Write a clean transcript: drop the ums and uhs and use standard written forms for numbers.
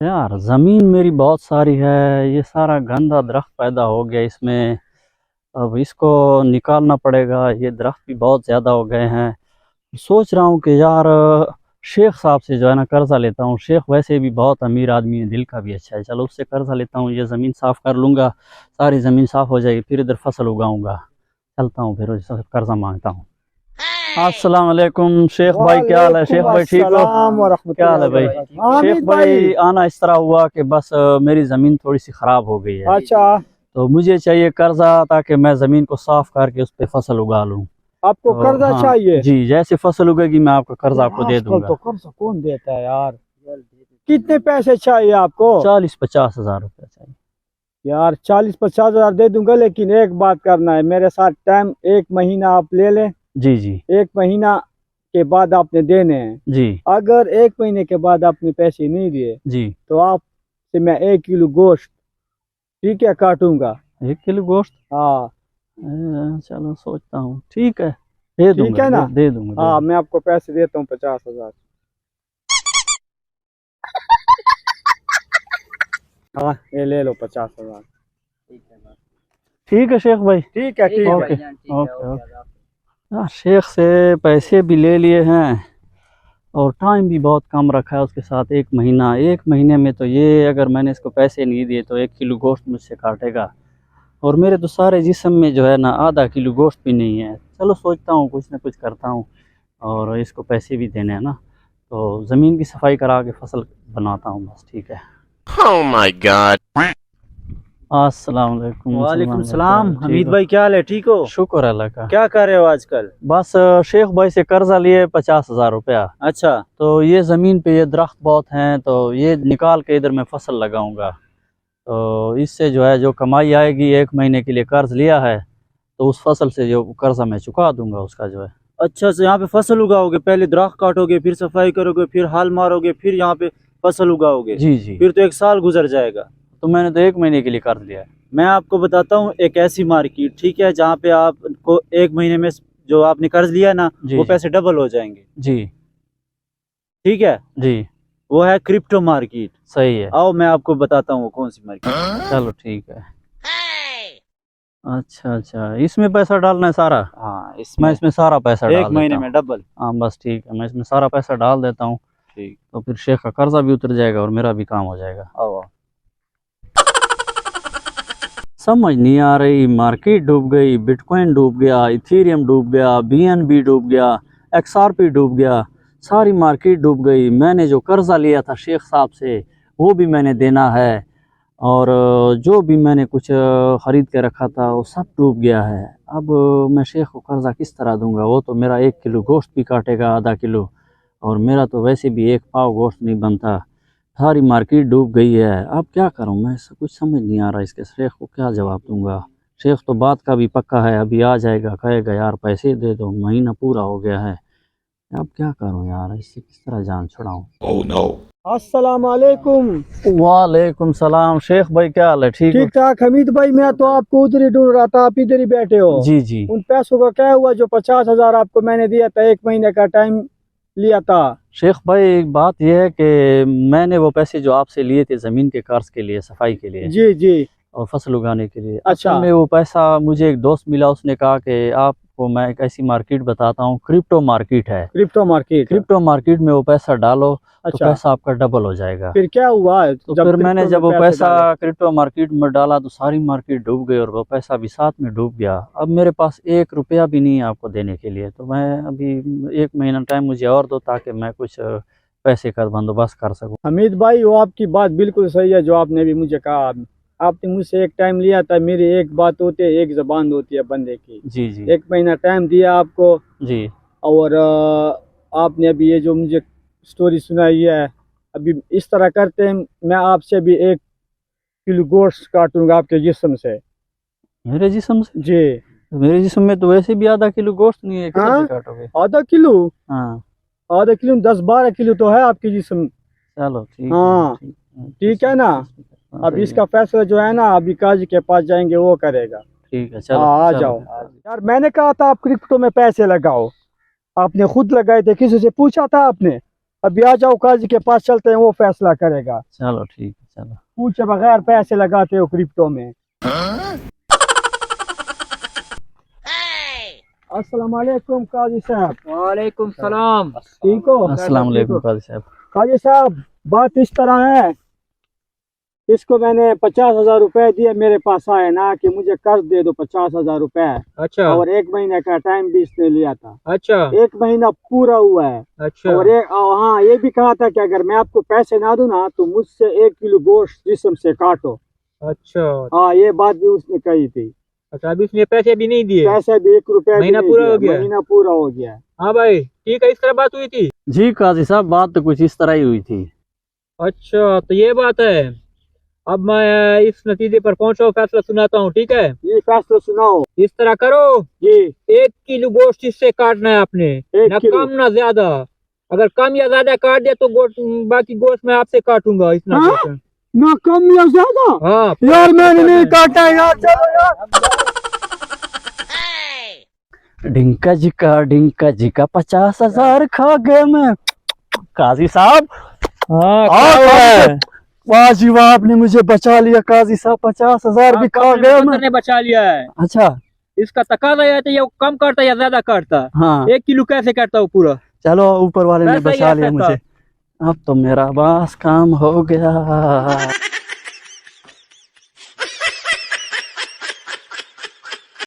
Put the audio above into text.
यार ज़मीन मेरी बहुत सारी है, ये सारा गंदा दरख्त पैदा हो गया इसमें। अब इसको निकालना पड़ेगा, ये दरख्त भी बहुत ज़्यादा हो गए हैं। सोच रहा हूँ कि यार शेख साहब से जो है ना कर्ज़ा लेता हूँ। शेख वैसे भी बहुत अमीर आदमी है, दिल का भी अच्छा है। चलो उससे कर्ज़ा लेता हूँ, ये ज़मीन साफ़ कर लूँगा, सारी ज़मीन साफ़ हो जाएगी, फिर इधर फसल उगाऊँगा। चलता हूँ फिर उससे कर्ज़ा मांगता हूँ। अस्सलाम वालेकुम शेख भाई, क्या हाल है? शेख भाई ठीक हो? क्या हाल है भाई? शेख भाई आना इस तरह हुआ कि बस मेरी ज़मीन थोड़ी सी ख़राब हो गई है। अच्छा, तो मुझे चाहिए कर्जा ताकि मैं ज़मीन को साफ़ करके उस पर फसल उगा लूँ। आपको तो कर्जा हाँ चाहिए? जी, जैसे फसल उगेगी मैं आपका कर्जा आपको दे आजकल दूंगा। तो कर्जा कौन देता है यार। कितने पैसे चाहिए आपको? 40-50 हज़ार रुपये चाहिए। यार 40-50 हजार दे दूंगा, लेकिन एक बात करना है मेरे साथ। टाइम 1 महीना आप ले लें। जी जी 1 महीना के बाद आपने देने हैं। जी अगर 1 महीने के बाद आपने पैसे नहीं दिए जी। तो आपसे मैं 1 किलो गोश्त, ठीक है, काटूंगा। 1 किलो गोश्त? हाँ चलो सोचता हूँ, ठीक है, दे ठीक दूंगा, है ना। दे दूंगा, हाँ, मैं आपको पैसे देता हूँ 50 हजार। हाँ, ये ले लो 50 हजार। ठीक है शेख भाई। ठीक है, ठीक ओके है। Okay okay. हाँ, शेख से पैसे भी ले लिए हैं और टाइम भी बहुत कम रखा है उसके साथ। 1 महीना, 1 महीने में तो ये अगर मैंने इसको पैसे नहीं दिए तो 1 किलो गोश्त मुझसे काटेगा। और मेरे तो सारे जिस्म में जो है ना आधा किलो गोश्त भी नहीं है। चलो सोचता हूँ कुछ ना कुछ करता हूँ, और इसको पैसे भी देने हैं ना, तो ज़मीन की सफाई करा के फसल बनाता हूँ बस। ठीक है। Oh my god. अस्सलाम वालेकुम। वालेकुम सलाम भाई, क्या हाल सलाम। है? ठीक हमीद हो? भाई, क्या हाल है? ठीक हो? शुक्र अल्लाह का। क्या कर रहे हो आजकल? बस शेख भाई से कर्जा लिए 50 हज़ार रुपया। अच्छा, तो ये ज़मीन पे ये दरख्त बहुत हैं, तो ये निकाल के इधर मैं फसल लगाऊंगा। तो इससे जो है जो कमाई आएगी, 1 महीने के लिए कर्ज लिया है, तो उस फसल से जो कर्जा मैं चुका दूंगा उसका जो है। अच्छा से यहाँ पे फसल उगाओगे? पहले दरख्त काटोगे, फिर सफाई करोगे, फिर हाल मारोगे, फिर यहाँ पे फसल उगाओगे? जी जी। फिर तो 1 साल गुजर जाएगा। तो मैंने तो 1 महीने के लिए कर्ज लिया है। मैं आपको बताता हूँ एक ऐसी मार्केट, ठीक है, जहाँ पे आपको 1 महीने में जो आपने कर्ज लिया है ना, जी वो जी पैसे डबल हो जाएंगे। जी ठीक है, जी। वो है क्रिप्टो मार्केट। सही है। आओ मैं आपको बताता हूँ वो कौन सी मार्केट। चलो ठीक है। अच्छा अच्छा, इसमें पैसा डालना है सारा? हाँ, मैं इसमें इसमें सारा पैसा डाल 1 महीने देता में हूँ। डबल। हाँ बस ठीक है, मैं इसमें सारा पैसा डाल देता हूँ। ठीक। तो फिर शेख का कर्जा भी उतर जाएगा और मेरा भी काम हो जाएगा। आओ आओ। समझ नहीं आ रही, मार्केट डूब गई, बिटकॉइन डूब गया, इथेरियम डूब गया, बीएनबी डूब गया, एक्सआरपी डूब गया, सारी मार्केट डूब गई। मैंने जो कर्जा लिया था शेख साहब से वो भी मैंने देना है, और जो भी मैंने कुछ ख़रीद के रखा था वो सब डूब गया है। अब मैं शेख को कर्जा किस तरह दूंगा? वो तो मेरा 1 किलो गोश्त भी काटेगा, आधा किलो, और मेरा तो वैसे भी एक पाव गोश्त नहीं बनता। सारी मार्केट डूब गई है, अब क्या करूं मैं? कुछ समझ नहीं आ रहा, इसके शेख को क्या जवाब दूंगा। शेख तो बात का भी पक्का है, अभी आ जाएगा, कहेगा यार पैसे दे दो, महीना पूरा हो गया है। अब क्या करूं यार, इससे किस तरह जान छुड़ाऊं? Oh no. अस्सलाम वालेकुम। वालेकुम सलाम। शेख भाई क्या हाल है? ठीक हो? ठीक ठाक हमीद भाई, मैं तो आपको उधर ही ढूंढ रहा था, आप इधर ही बैठे हो। जी जी। उन पैसों का क्या हुआ जो 50 हजार आपको मैंने दिया था? 1 महीने का टाइम लिया था। शेख भाई एक बात यह है कि मैंने वो पैसे जो आपसे लिए थे ज़मीन के कर्ज के लिए, सफाई के लिए जी जी। और फसल उगाने के लिए, अच्छा। असल में वो पैसा मुझे एक दोस्त मिला, उसने कहा कि आपको मैं एक ऐसी मार्केट बताता हूँ, क्रिप्टो मार्केट है। Crypto market? क्रिप्टो मार्केट में वो पैसा डालो तो अच्छा, पैसा आपका डबल हो जाएगा। फिर क्या हुआ? तो फिर मैंने क्रिप्टो जब में वो पैसे पैसा डाले? क्रिप्टो मार्केट में डाला तो सारी मार्केट डूब गई और वो पैसा भी साथ में डूब गया। अब मेरे पास 1 रुपया भी नहीं है आपको देने के लिए। तो मैं अभी 1 महीना टाइम मुझे और दो ताकि मैं कुछ पैसे का बंदोबस्त कर सकूं। हमीद भाई, वो आपकी बात बिल्कुल सही है जो आपने भी मुझे कहा। आपने मुझसे एक टाइम लिया था, मेरी एक बात होती है, एक जबान होती है बंदे की। जी जी 1 महीना टाइम दिया आपको, जी और आपने अभी ये जो मुझे स्टोरी सुनाई है, अभी इस तरह करते हैं, मैं आपसे भी 1 किलो गोश्त काटूंगा आपके जिस्म से। मेरे जिस्म से? जी। मेरे जिस्म में तो वैसे भी आधा किलो गोश्त नहीं है, किधर हाँ, से काटोगे? आधा किलो? हाँ आधा किलो 10-12 किलो तो है आपके जिस्म। चलो ठीक हाँ, है। ठीक है ना। अब सही इसका है। फैसला जो है ना, अभी काजी के पास जाएंगे, वो करेगा। ठीक है चलो। हाँ, आ चलो जाओ। फिर। यार मैंने कहा था आप क्रिप्टो में पैसे लगाओ, आपने खुद लगाए थे? किसी से पूछा था आपने? अभी आ जाओ काजी के पास चलते हैं, वो फैसला करेगा। चलो ठीक है, चलो। पूछे बगैर पैसे लगाते हो क्रिप्टो में। अस्सलाम वालेकुम काजी साहब। वालेकुम सलाम। ठीक हो? अस्सलाम वालेकुम काजी साहब। काजी साहब बात इस तरह है, इसको मैंने 50,000 रुपए दिए, मेरे पास आए ना कि मुझे कर्ज दे दो 50,000 रुपए, अच्छा और 1 महीने का टाइम भी इसने लिया था। अच्छा 1 महीना पूरा हुआ है, अच्छा और हाँ ये भी कहा था कि अगर मैं आपको पैसे ना दूं ना तो मुझसे 1 किलो गोश्त जिस्म से काटो। अच्छा हाँ ये बात भी उसने कही थी। अच्छा। अभी उसने पैसे भी नहीं दिए? पैसे भी 1 रुपया भी महीना नहीं पूरा दिया। हो गया? महीना पूरा हो गया। हाँ भाई ठीक है, इस तरह बात हुई थी। जी काजी साहब, बात तो कुछ इस तरह ही हुई थी। अच्छा तो ये बात है। अब मैं इस नतीजे पर पहुंचा हूं, फैसला सुनाता हूँ, ठीक है? ये फैसला सुनाओ। इस तरह करो, जी 1 किलो गोश्त इससे काटना है आपने, 1 ना किलो। कम ना ज्यादा। अगर कम या ज्यादा काट दिया तो बाकी गोश्त मैं आपसे काटूंगा, इतना हाँ? गोश्त है। ना कम या ज्यादा? हाँ यार मैंने नहीं काटा यार, चलो यार। डिंका जिका 50,000 खा गए मैं। काजी साहब, हाँ वाह जी वाह, आपने मुझे बचा लिया काजी साहब। 50,000 भी खा गया मैं। ने बचा लिया है। अच्छा इसका तकाजा है तो ये कम काटता या ज्यादा काटता? हाँ, 1 किलो कैसे काटता हूँ पूरा? चलो ऊपर वाले ने वैसा ही बचा लिया ऐसा मुझे। अब तो मेरा बस काम हो गया।